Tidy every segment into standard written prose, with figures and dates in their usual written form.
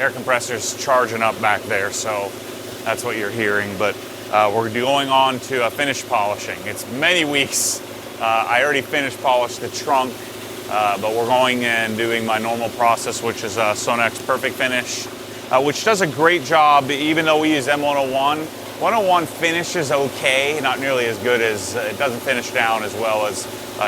air compressor's charging up back there, so that's what you're hearing. But we're going on to finish polishing. It's many weeks. I already finished polished the trunk, but we're going and doing my normal process, which is Sonax Perfect Finish, which does a great job, even though we use M101. 101 finishes okay, not nearly as good as, it doesn't finish down as well as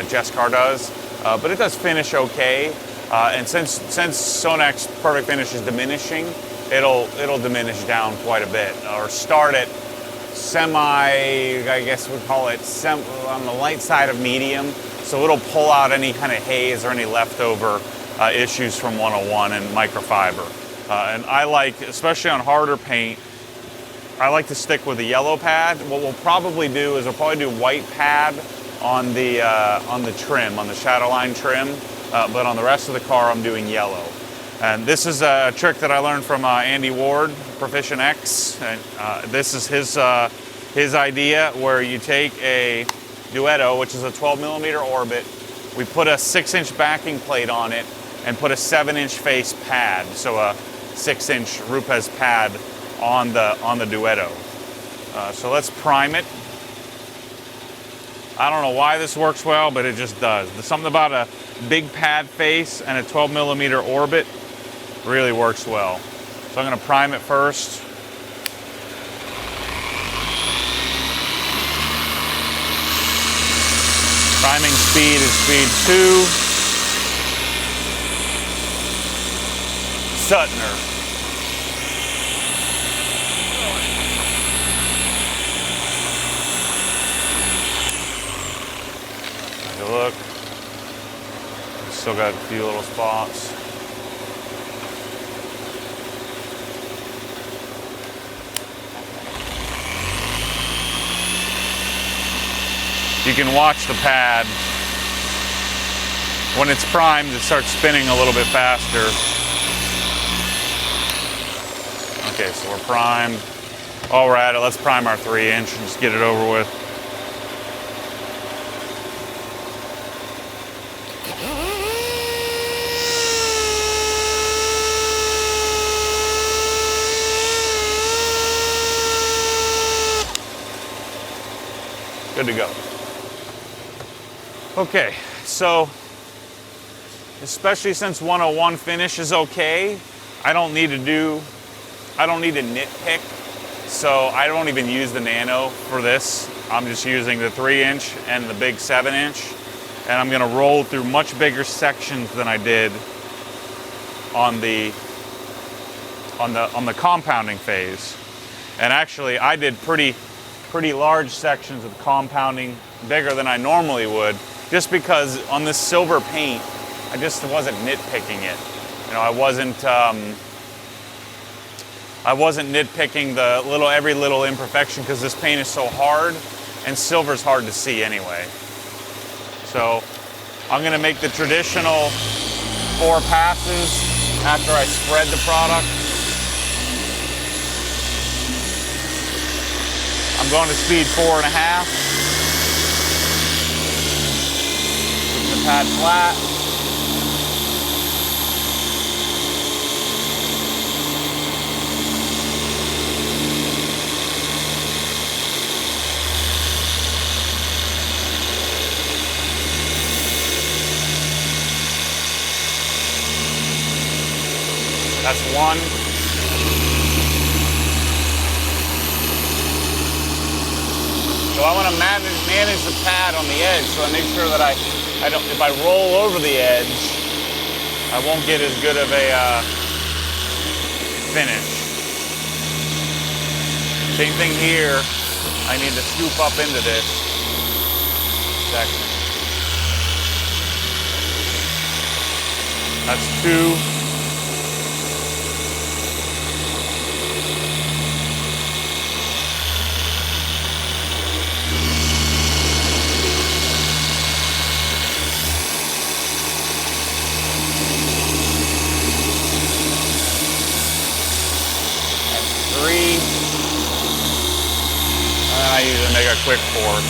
Jescar does, but it does finish okay. And since Sonax Perfect Finish is diminishing, it'll diminish down quite a bit, or start at semi, I guess we'd call it on the light side of medium. So it'll pull out any kind of haze or any leftover issues from 101 and microfiber. And I like, especially on harder paint, I like to stick with the yellow pad. What we'll probably do is we'll probably do white pad on the trim, on the shadow line trim, but on the rest of the car I'm doing yellow. And this is a trick that I learned from Andy Ward, Proficient X. And, this is his idea, where you take a Duetto, which is a 12mm orbit, we put a 6-inch backing plate on it and put a 7-inch face pad, so a 6-inch Rupes pad on the Duetto. So let's prime it. I don't know why this works well, but it just does. There's something about a big pad face and a 12mm orbit really works well. So I'm going to prime it first. Priming speed is speed 2. Sutner. Take a look. Still got a few little spots. You can watch the pad. When it's primed, it starts spinning a little bit faster. Okay, so we're primed. All right, let's prime our 3-inch and just get it over with. Good to go. Okay, so especially since 101 finish is okay, I don't need to nitpick, so I don't even use the Nano for this. I'm just using the 3-inch and the big 7-inch, and I'm gonna roll through much bigger sections than I did on the compounding phase. And actually, I did pretty large sections of compounding, bigger than I normally would, just because on this silver paint, I just wasn't nitpicking it. You know, I wasn't nitpicking every little imperfection, because this paint is so hard, and silver's hard to see anyway. So I'm gonna make the traditional 4 passes after I spread the product. I'm going to speed 4.5. Keeping the pad flat. That's 1. So I want to manage the pad on the edge, so I make sure that I don't, if I roll over the edge, I won't get as good of a finish. Same thing here. I need to scoop up into this section. That's 2. I usually make a quick 4.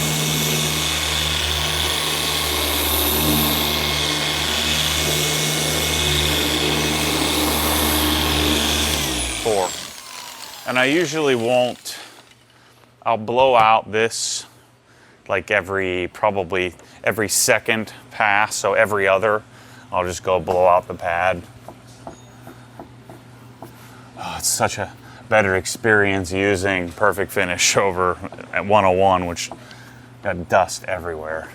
And I usually won't, I'll blow out this like probably every second pass, so every other, I'll just go blow out the pad. Oh, it's such a better experience using Perfect Finish over at 101, which got dust everywhere.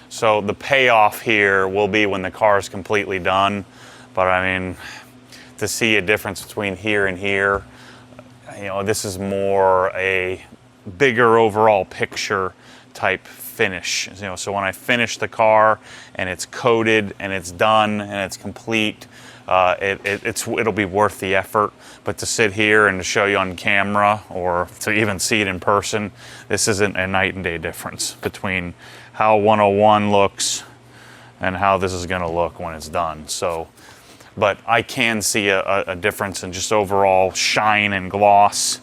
So the payoff here will be when the car is completely done. But I mean, to see a difference between here and here, you know, this is more a bigger overall picture type finish. You know, so when I finish the car and it's coated and it's done and it's complete, it'll be worth the effort. But to sit here and to show you on camera or to even see it in person, this isn't a night and day difference between how 101 looks and how this is going to look when it's done. So, but I can see a difference in just overall shine and gloss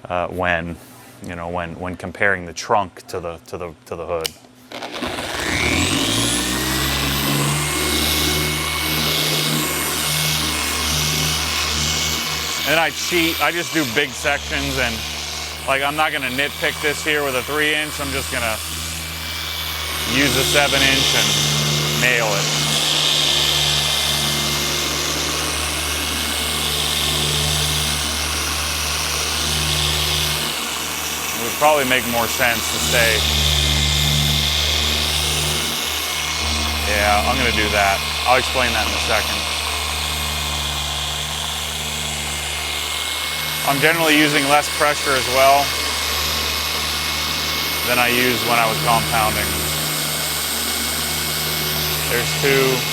when comparing the trunk to the hood. And I cheat, I just do big sections, and like I'm not gonna nitpick this here with a 3-inch, I'm just gonna use a 7-inch and nail it. It would probably make more sense to stay. Yeah, I'm gonna do that. I'll explain that in a second. I'm generally using less pressure as well than I used when I was compounding. There's 2.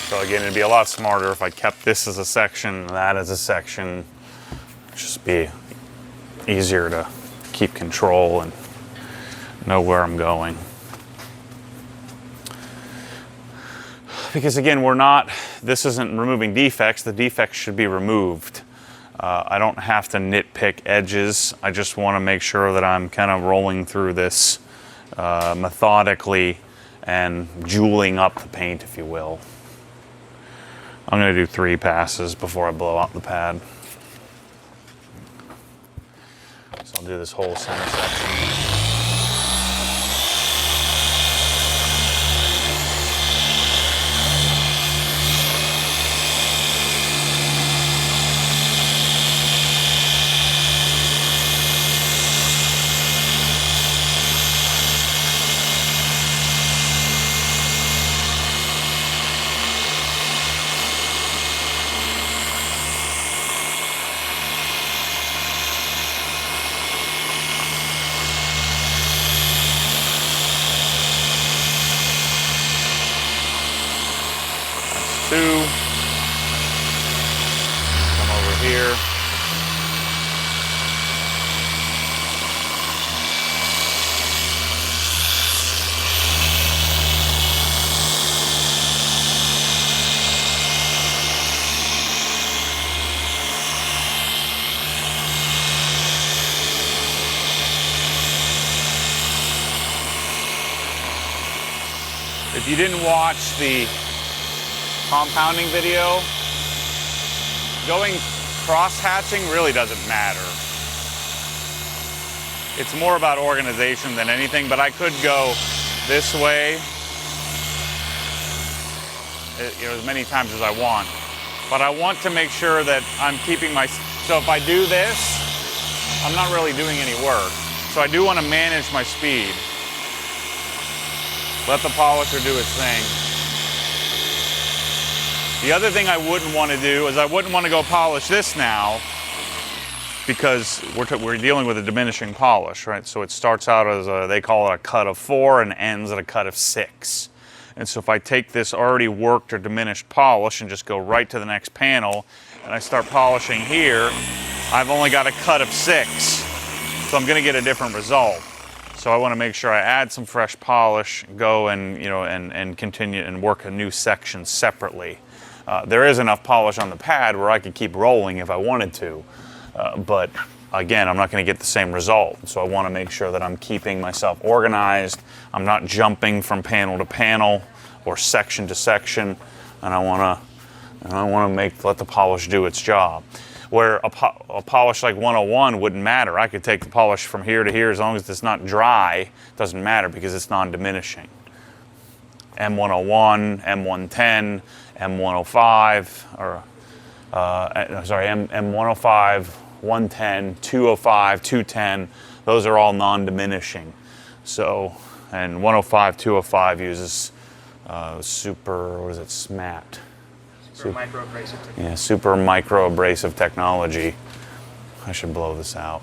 So again, it'd be a lot smarter if I kept this as a section and that as a section. Just be easier to keep control and know where I'm going. Because again, this isn't removing defects. The defects should be removed. I don't have to nitpick edges. I just want to make sure that I'm kind of rolling through this methodically and jeweling up the paint, if you will. I'm going to do 3 passes before I blow out the pad. So I'll do this whole center section. Two. Come over here. If you didn't watch the compounding video, going cross-hatching really doesn't matter. It's more about organization than anything, but I could go this way, as many times as I want. But I want to make sure that I'm keeping so if I do this, I'm not really doing any work. So I do want to manage my speed. Let the polisher do its thing. The other thing I wouldn't want to do is I wouldn't want to go polish this now because we're dealing with a diminishing polish, right? So it starts out as they call it a cut of 4 and ends at a cut of 6. And so if I take this already worked or diminished polish and just go right to the next panel and I start polishing here, I've only got a cut of 6. So I'm gonna get a different result. So I wanna make sure I add some fresh polish, go and, you know, and continue and work a new section separately. There is enough polish on the pad where I could keep rolling if I wanted to. But again, I'm not going to get the same result. So I want to make sure that I'm keeping myself organized. I'm not jumping from panel to panel or section to section. And I want to let the polish do its job. Where a polish like 101 wouldn't matter. I could take the polish from here to here as long as it's not dry. It doesn't matter because it's non-diminishing. M101, M110, M105, or M105, 110, 205, 210, those are all non-diminishing. So, and 105, 205 uses super, what is it, SMAT? Super micro abrasive technology. Yeah, super micro abrasive technology. I should blow this out.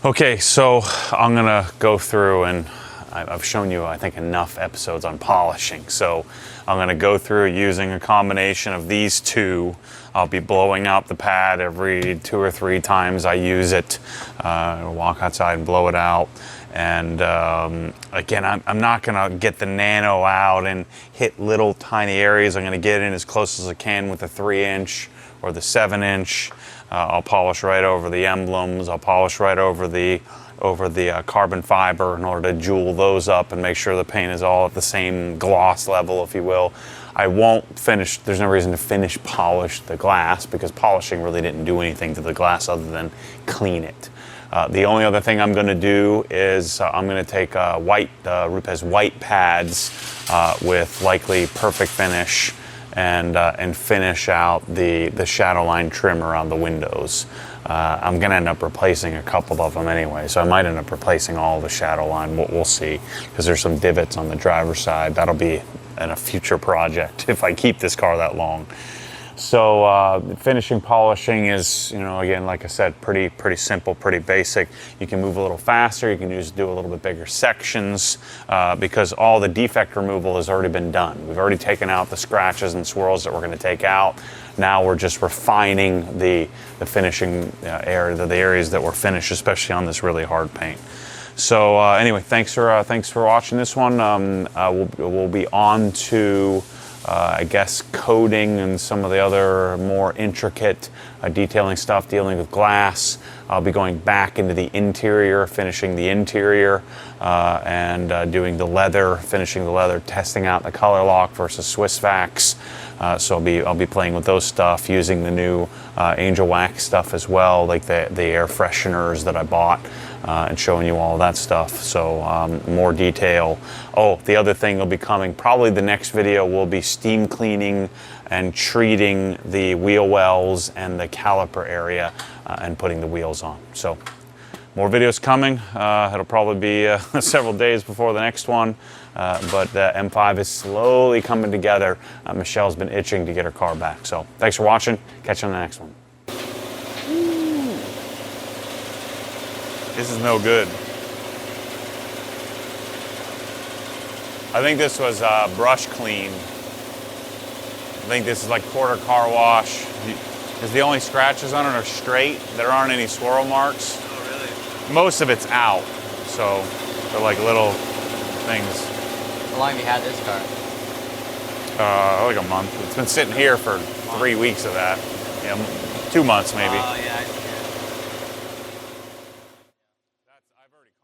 Okay, so I'm gonna go through and I've shown you, I think, enough episodes on polishing. So I'm gonna go through using a combination of these two. I'll be blowing out the pad every 2 or 3 times I use it. Walk outside and blow it out. And again, I'm not gonna get the nano out and hit little tiny areas. I'm gonna get in as close as I can with the 3-inch or the 7-inch. I'll polish right over the emblems. I'll polish right over the carbon fiber in order to jewel those up and make sure the paint is all at the same gloss level, if you will. I won't finish, there's no reason to finish polish the glass because polishing really didn't do anything to the glass other than clean it. The only other thing I'm going to do is I'm going to take Rupes white pads with likely Perfect Finish and finish out the shadow line trim around the windows. I'm going to end up replacing a couple of them anyway, so I might end up replacing all the shadow line. We'll see, because there's some divots on the driver's side. That'll be in a future project if I keep this car that long. So finishing polishing is, you know, again, like I said, pretty simple, pretty basic. You can move a little faster. You can just do a little bit bigger sections because all the defect removal has already been done. We've already taken out the scratches and swirls that we're going to take out. Now we're just refining the finishing area, the areas that were finished, especially on this really hard paint. So anyway, thanks for watching this one. We'll be on to I guess coating and some of the other more intricate detailing stuff, dealing with glass. I'll be going back into the interior, finishing the interior, and doing the leather, finishing the leather, testing out the color lock versus Swiss Vax. So I'll be playing with those stuff, using the new Angel Wax stuff as well, like the air fresheners that I bought, and showing you all that stuff. So more detail. Oh, the other thing will be coming, probably the next video will be steam cleaning and treating the wheel wells and the caliper area and putting the wheels on. So more videos coming. It'll probably be several days before the next one, but M5 is slowly coming together. Michelle's been itching to get her car back. So thanks for watching. Catch you on the next one. This is no good. I think this was brush clean. I think this is like quarter car wash. Because the only scratches on it are straight. There aren't any swirl marks. Oh, really? Most of it's out. So they're like little things. How long have you had this car? Like a month. It's been sitting here for 3 weeks of that. Yeah, 2 months maybe. Oh, yeah.